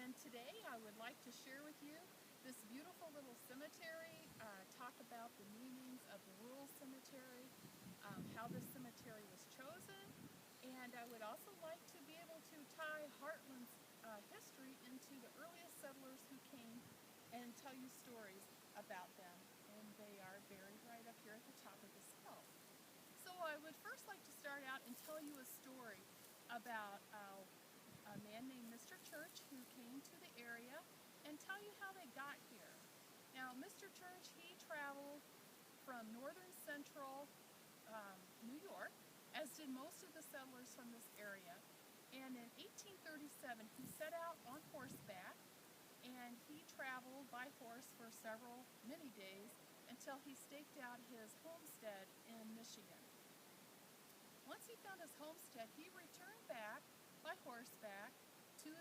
and today I would like to share with you this beautiful little cemetery, talk about the meanings of the rural cemetery, how this cemetery was chosen, and I would also like to be able to tie Heartland's history into the earliest settlers who came and tell you stories about them, and they are buried right up here at the top of this hill. So I would first like to start out and tell you a story about a man named Mr. Church who came to the area and tell you how they got here. Now, Mr. Church, he traveled from northern central New York, as did most of the settlers from this area. And in 1837, he set out on horseback, and he traveled by horse for many days, until he staked out his homestead in Michigan. Once he found his homestead, he returned back by horseback to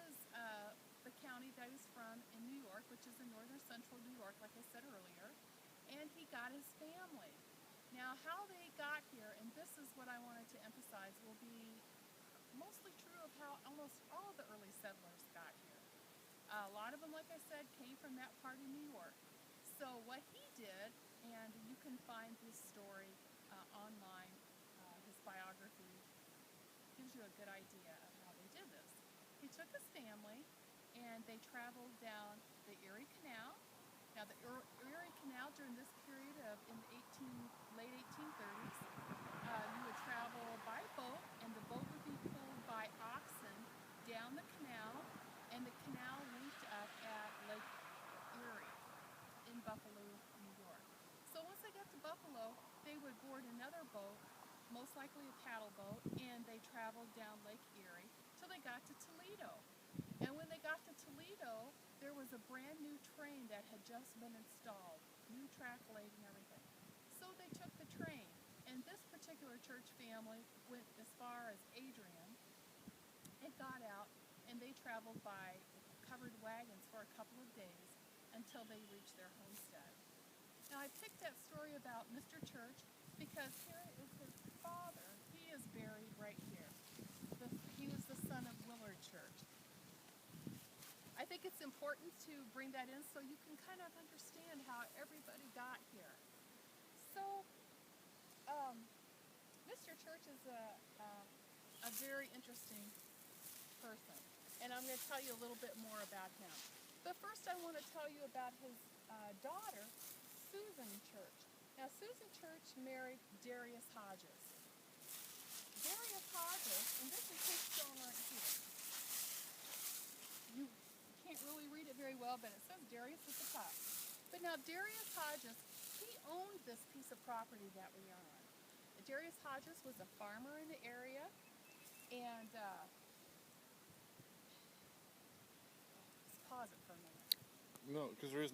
the county that he's from in New York, which is in northern central New York, like I said earlier, and he got his family. Now, how they got here, and this is what I wanted to emphasize, will be mostly true of how almost all of the early settlers got here. A lot of them, like I said, came from that part of New York. So what he did, and you can find this story online, his biography gives you a good idea of how they did this. He took his family and they traveled down the Erie Canal. Now, the Erie Canal during this period in the late 1830s, you would travel by boat, and the boat would be pulled by oxen down the canal, and the canal linked up at Lake Erie in Buffalo, New York. So once they got to Buffalo, they would board another boat, most likely a paddle boat, and they traveled down Lake Erie till they got to Toledo. And when they got to Toledo, there was a brand new train that had just been installed, new track laid and everything. So they took the train, and this particular church family went as far as Adrian and got out, and they traveled by covered wagons for a couple of days until they reached their homestead. Now, I picked that story about Mr. Church because here is his father. He is buried right here. He was the son of Willard Church. I think it's important to bring that in so you can kind of understand how everybody got here. So, Mr. Church is a very interesting person, and I'm going to tell you a little bit more about him. But first I want to tell you about his daughter, Susan Church. Now, Susan Church married Darius Hodges. Darius Hodges, and this is his stone right here. You can't really read it very well, but it says Darius at the top. But now, Darius Hodges, he owned this piece of property that we are on. Darius Hodges was a farmer in the area, and let's pause it for a minute. No, because there is no